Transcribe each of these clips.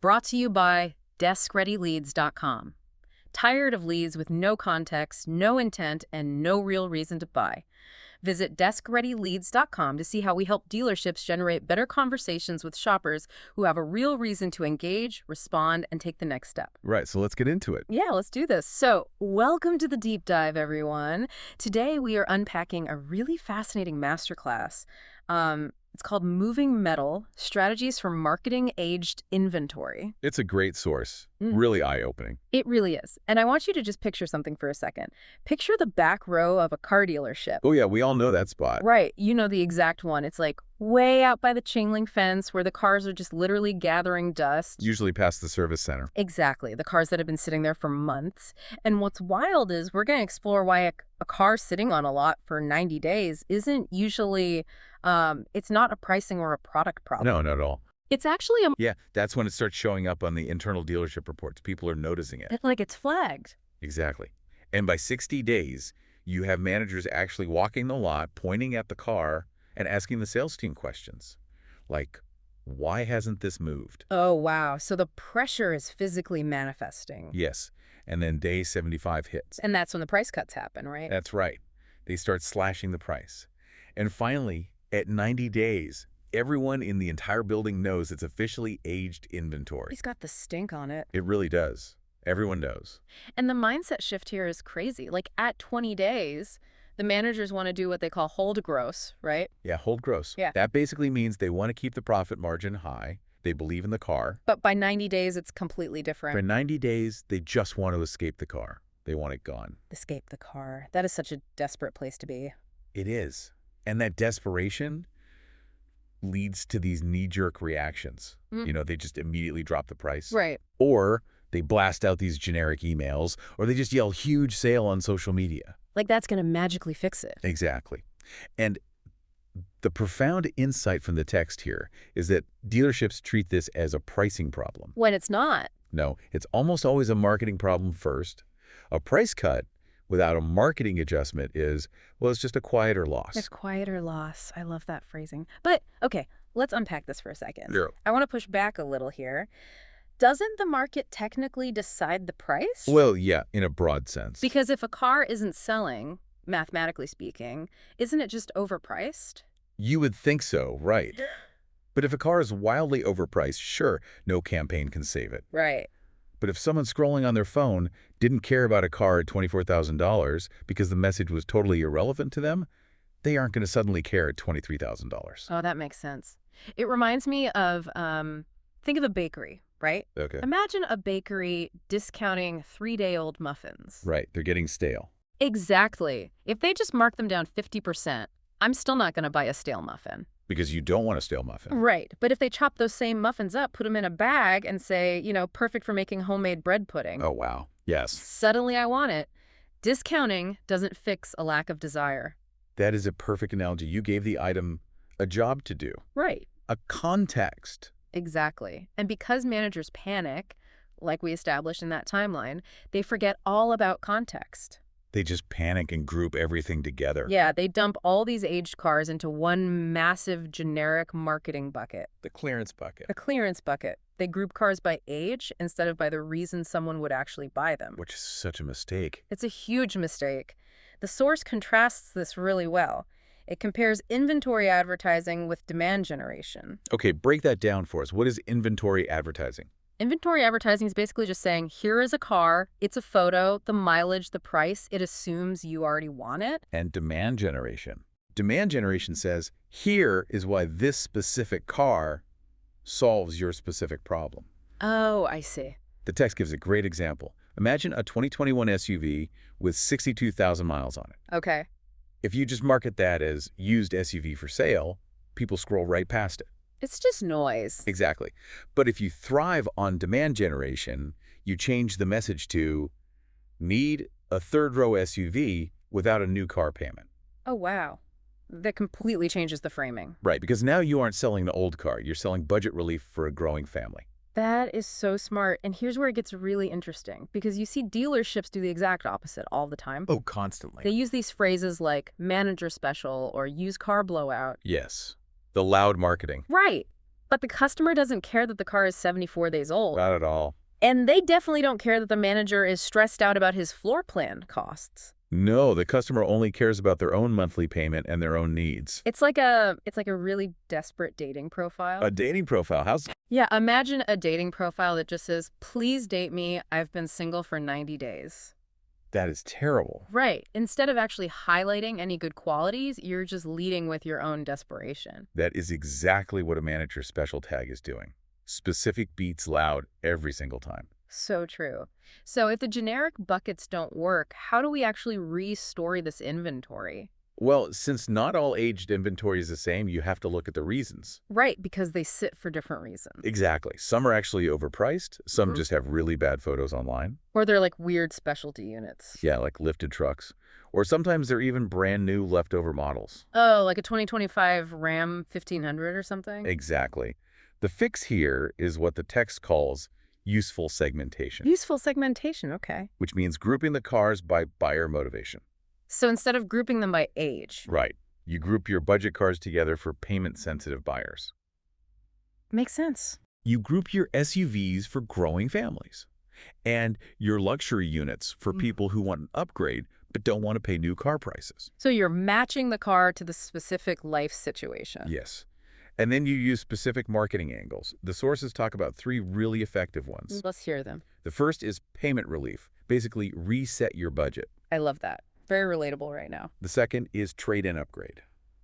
Brought to you by DeskReadyLeads.com. Tired of leads with no context, no intent, and no real reason to buy? Visit DeskReadyLeads.com to see how we help dealerships generate better conversations with shoppers who have a real reason to engage, respond, and take the next step. Right, so let's get into it. Yeah, let's do this. So, welcome to the deep dive, everyone. Today, we are unpacking a really fascinating masterclass. It's called Moving Metal, Strategies for Marketing Aged Inventory. It's a great source. Really eye-opening. It really is. And I want you to just picture something for a second. Picture the back row of a car dealership. Oh yeah, we all know that spot. Right. You know the exact one. It's like way out by the chain link fence where the cars are just literally gathering dust. Usually past the service center. Exactly. The cars that have been sitting there for months. And what's wild is we're going to explore why a car sitting on a lot for 90 days isn't usually, it's not a pricing or a product problem. No, not at all. It's actually Yeah, that's when it starts showing up on the internal dealership reports. People are noticing it. like it's flagged. Exactly. And by 60 days, you have managers actually walking the lot, pointing at the car, and asking the sales team questions. Like, why hasn't this moved? Oh, wow. So the pressure is physically manifesting. Yes. And then day 75 hits. And that's when the price cuts happen, right? That's right. They start slashing the price. And finally, at 90 days, everyone in the entire building knows it's officially aged inventory. He's got the stink on it. It really does. Everyone knows. And the mindset shift here is crazy. Like at 20 days, the managers want to do what they call hold gross, right? Yeah, hold gross. Yeah. That basically means they want to keep the profit margin high. They believe in the car. But by 90 days, it's completely different. For 90 days, they just want to escape the car. They want it gone. Escape the car. That is such a desperate place to be. It is. And that desperation leads to these knee-jerk reactions. You know, they just immediately drop the price. Right. Or they blast out these generic emails, or they just yell huge sale on social media. Like that's going to magically fix it. Exactly. And the profound insight from the text here is that dealerships treat this as a pricing problem. When it's not. No, it's almost always a marketing problem first. A price cut without a marketing adjustment is, well, it's just a quieter loss. A quieter loss. I love that phrasing. But, okay, let's unpack this for a second. Yeah. I want to push back a little here. Doesn't the market technically decide the price? Well, yeah, in a broad sense. Because if a car isn't selling, mathematically speaking, isn't it just overpriced? You would think so, right. But if a car is wildly overpriced, sure, no campaign can save it. Right. But if someone scrolling on their phone didn't care about a car at $24,000 because the message was totally irrelevant to them, they aren't going to suddenly care at $23,000. Oh, that makes sense. It reminds me of, think of a bakery, right? Okay. Imagine a bakery discounting 3-day-old muffins. Right, they're getting stale. Exactly. If they just mark them down 50%, I'm still not going to buy a stale muffin. Because you don't want a stale muffin. Right. But if they chop those same muffins up, put them in a bag, and say, you know, perfect for making homemade bread pudding. Oh, wow. Yes. Suddenly I want it. Discounting doesn't fix a lack of desire. That is a perfect analogy. You gave the item a job to do. Right. A context. Exactly. And because managers panic, like we established in that timeline, they forget all about context. They just panic and group everything together. Yeah, they dump all these aged cars into one massive generic marketing bucket. The clearance bucket. A clearance bucket. They group cars by age instead of by the reason someone would actually buy them. Which is such a mistake. It's a huge mistake. The source contrasts this really well. It compares inventory advertising with demand generation. Okay, break that down for us. What is inventory advertising? Inventory advertising is basically just saying, here is a car, it's a photo, the mileage, the price, it assumes you already want it. And demand generation. Demand generation says, here is why this specific car solves your specific problem. Oh, I see. The text gives a great example. Imagine a 2021 SUV with 62,000 miles on it. Okay. If you just market that as used SUV for sale, people scroll right past it. It's just noise. Exactly. But if you thrive on demand generation, you change the message to need a third-row SUV without a new car payment. Oh, wow. That completely changes the framing. Right, because now you aren't selling an old car. You're selling budget relief for a growing family. That is so smart. And here's where it gets really interesting, because you see dealerships do the exact opposite all the time. Oh, constantly. They use these phrases like manager special or used car blowout. Yes. The loud marketing. Right. But the customer doesn't care that the car is 74 days old. Not at all. And they definitely don't care that the manager is stressed out about his floor plan costs. No, the customer only cares about their own monthly payment and their own needs. It's like a really desperate dating profile. A dating profile. How's Yeah, imagine a dating profile that just says, "Please date me. I've been single for 90 days." that is terrible. Right. Instead of actually highlighting any good qualities, you're just leading with your own desperation. That is exactly what a manager special tag is doing. Specific beats loud every single time. So true. So if the generic buckets don't work, how do we actually restory this inventory? Well, since not all aged inventory is the same, you have to look at the reasons. Right, because they sit for different reasons. Exactly. Some are actually overpriced. Some Mhm. just have really bad photos online. Or they're like weird specialty units. Yeah, like lifted trucks. Or sometimes they're even brand new leftover models. Oh, like a 2025 Ram 1500 or something? Exactly. The fix here is what the text calls useful segmentation, Useful segmentation, okay. which means grouping the cars by buyer motivation. So instead of grouping them by age. Right. You group your budget cars together for payment-sensitive buyers. Makes sense. You group your SUVs for growing families and your luxury units for people who want an upgrade but don't want to pay new car prices. So you're matching the car to the specific life situation. Yes. And then you use specific marketing angles. The sources talk about 3 really effective ones. Let's hear them. The first is payment relief. Basically, reset your budget. I love that. Very relatable right now. The second is trade-in upgrade.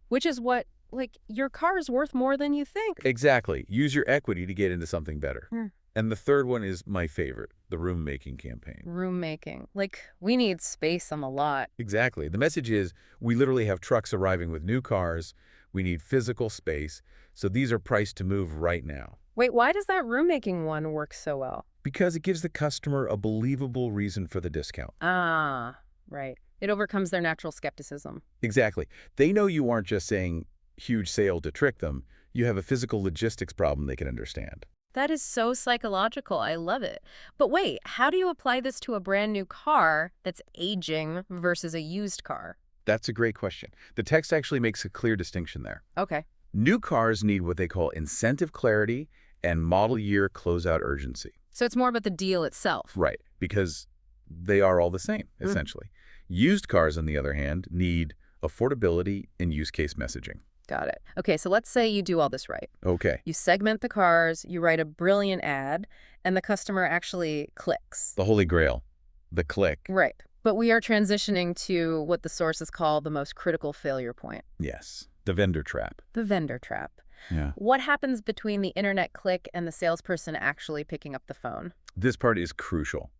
Which is what, like, your car is worth more than you think. Exactly. Use your equity to get into something better. Hmm. And the third one is my favorite, the room-making campaign. Room making. Like, we need space on the lot. Exactly. The message is we literally have trucks arriving with new cars. We need physical space. So these are priced to move right now. Wait, why does that room making one work so well? Because it gives the customer a believable reason for the discount. Ah, right. It overcomes their natural skepticism. Exactly. They know you aren't just saying huge sale to trick them. You have a physical logistics problem they can understand. That is so psychological. I love it. But wait, how do you apply this to a brand new car that's aging versus a used car? That's a great question. The text actually makes a clear distinction there. Okay. New cars need what they call incentive clarity and model year closeout urgency. So it's more about the deal itself. Right, because they are all the same, essentially. Used cars, on the other hand, need affordability and use case messaging. Got it. Okay, so let's say you do all this right. Okay, You segment the cars, you write a brilliant ad, and the customer actually clicks. the holy grail, the click. Right. But we are transitioning to what the sources call the most critical failure point, Yes, the vendor trap. the vendor trap. Yeah. What happens between the internet click and the salesperson actually picking up the phone? This part is crucial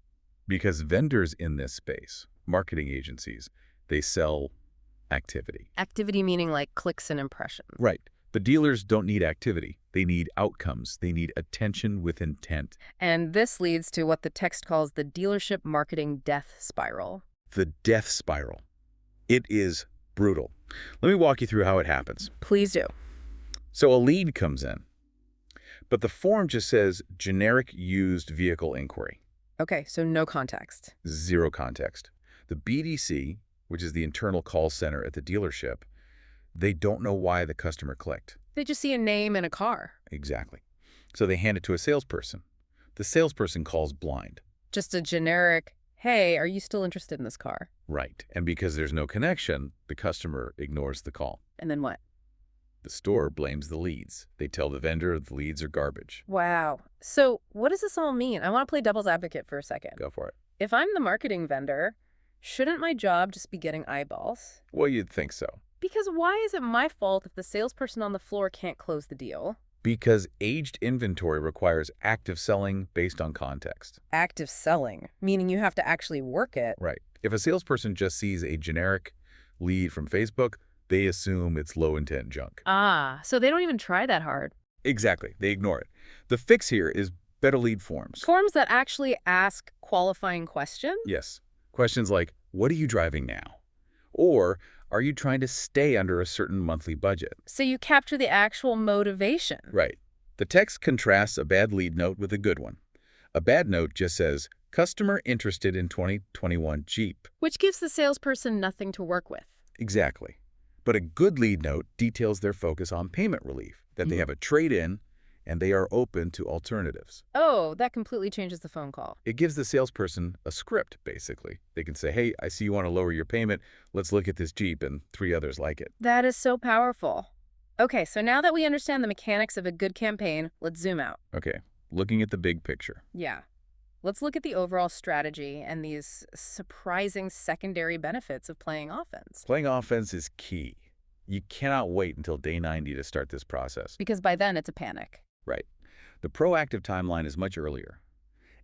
because vendors in this space, marketing agencies, they sell activity. Activity meaning like clicks and impressions. Right. The dealers don't need activity. They need outcomes. They need attention with intent. And this leads to what the text calls the dealership marketing death spiral. The death spiral. It is brutal. Let me walk you through how it happens. Please do. So a lead comes in, but the form just says generic used vehicle inquiry. Okay, so no context. Zero context. The BDC, which is the internal call center at the dealership, they don't know why the customer clicked. They just see a name and a car. Exactly. So they hand it to a salesperson. The salesperson calls blind. Just a generic, hey, are you still interested in this car? Right. And because there's no connection, the customer ignores the call. And then what? The store blames the leads. They tell the vendor the leads are garbage. Wow. So what does this all mean? I want to play devil's advocate for a second. Go for it. If I'm the marketing vendor, shouldn't my job just be getting eyeballs? Well, you'd think so. Because why is it my fault if the salesperson on the floor can't close the deal? Because aged inventory requires active selling based on context. Active selling, meaning you have to actually work it. Right. If a salesperson just sees a generic lead from Facebook, they assume it's low-intent junk. Ah, so they don't even try that hard. Exactly. They ignore it. The fix here is better lead forms. Forms that actually ask qualifying questions? Yes. Questions like, what are you driving now? Or, are you trying to stay under a certain monthly budget? So you capture the actual motivation. Right. The text contrasts a bad lead note with a good one. A bad note just says, customer interested in 2021 Jeep. Which gives the salesperson nothing to work with. Exactly. But a good lead note details their focus on payment relief, that they have a trade-in and they are open to alternatives. Oh, that completely changes the phone call. It gives the salesperson a script, basically. They can say, hey, I see you want to lower your payment. Let's look at this Jeep and 3 others like it. That is so powerful. Okay, so now that we understand the mechanics of a good campaign, let's zoom out. Okay, looking at the big picture. Yeah. Let's look at the overall strategy and these surprising secondary benefits of playing offense. Playing offense is key. You cannot wait until day 90 to start this process. Because by then it's a panic. Right. The proactive timeline is much earlier.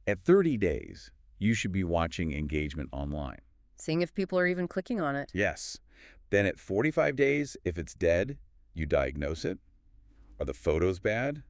At 30 days, you should be watching engagement online. Seeing if people are even clicking on it. Yes. Then at 45 days, if it's dead, you diagnose it. Are the photos bad?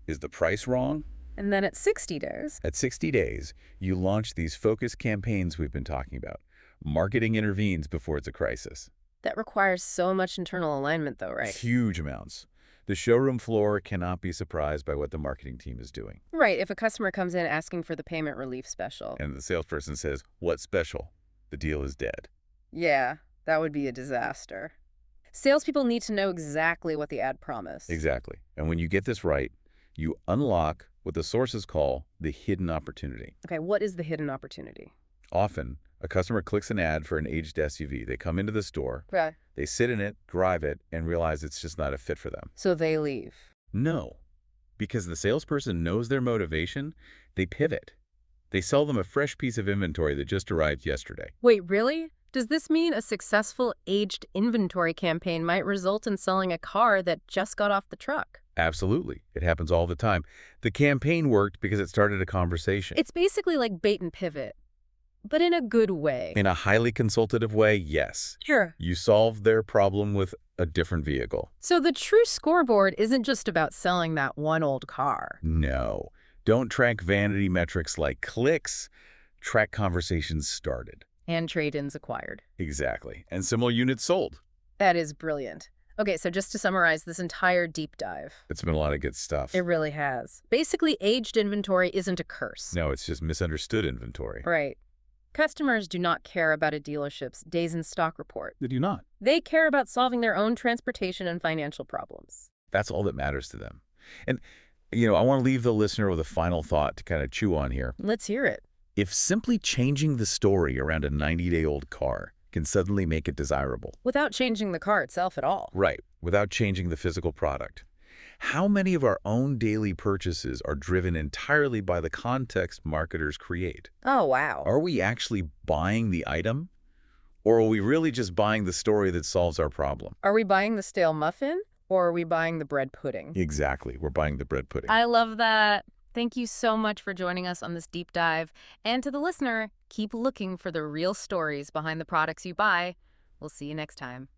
Is the price wrong? And then at 60 days. At 60 days, you launch these focus campaigns we've been talking about. Marketing intervenes before it's a crisis. That requires so much internal alignment though, right? Huge amounts. The showroom floor cannot be surprised by what the marketing team is doing. Right, if a customer comes in asking for the payment relief special. And the salesperson says, "What special? The deal is dead." Yeah, that would be a disaster. Salespeople need to know exactly what the ad promised. Exactly. And when you get this right, you unlock what the sources call the hidden opportunity. Okay, what is the hidden opportunity? Often, a customer clicks an ad for an aged SUV. They come into the store, Right. they sit in it, drive it, and realize it's just not a fit for them. So they leave. No, because the salesperson knows their motivation, they pivot. They sell them a fresh piece of inventory that just arrived yesterday. Wait, really? Does this mean a successful aged inventory campaign might result in selling a car that just got off the truck? Absolutely. It happens all the time. The campaign worked because it started a conversation. It's basically like bait and pivot, but in a good way. In a highly consultative way, yes. Sure. You solved their problem with a different vehicle. So the true scoreboard isn't just about selling that one old car. No. Don't track vanity metrics like clicks. Track conversations started. And trade-ins acquired. Exactly. And similar units sold. That is brilliant. Okay, so just to summarize this entire deep dive. It's been a lot of good stuff. It really has. Basically, aged inventory isn't a curse. No, it's just misunderstood inventory. Right. Customers do not care about a dealership's days in stock report. They do not. They care about solving their own transportation and financial problems. That's all that matters to them. And, I want to leave the listener with a final thought to kind of chew on here. Let's hear it. If simply changing the story around a 90-day-old car can suddenly make it desirable. Without changing the car itself at all. Right, without changing the physical product. How many of our own daily purchases are driven entirely by the context marketers create? Oh, wow. Are we actually buying the item? Or are we really just buying the story that solves our problem? Are we buying the stale muffin or are we buying the bread pudding? Exactly, we're buying the bread pudding. I love that. Thank you so much for joining us on this deep dive. And to the listener, keep looking for the real stories behind the products you buy. We'll see you next time.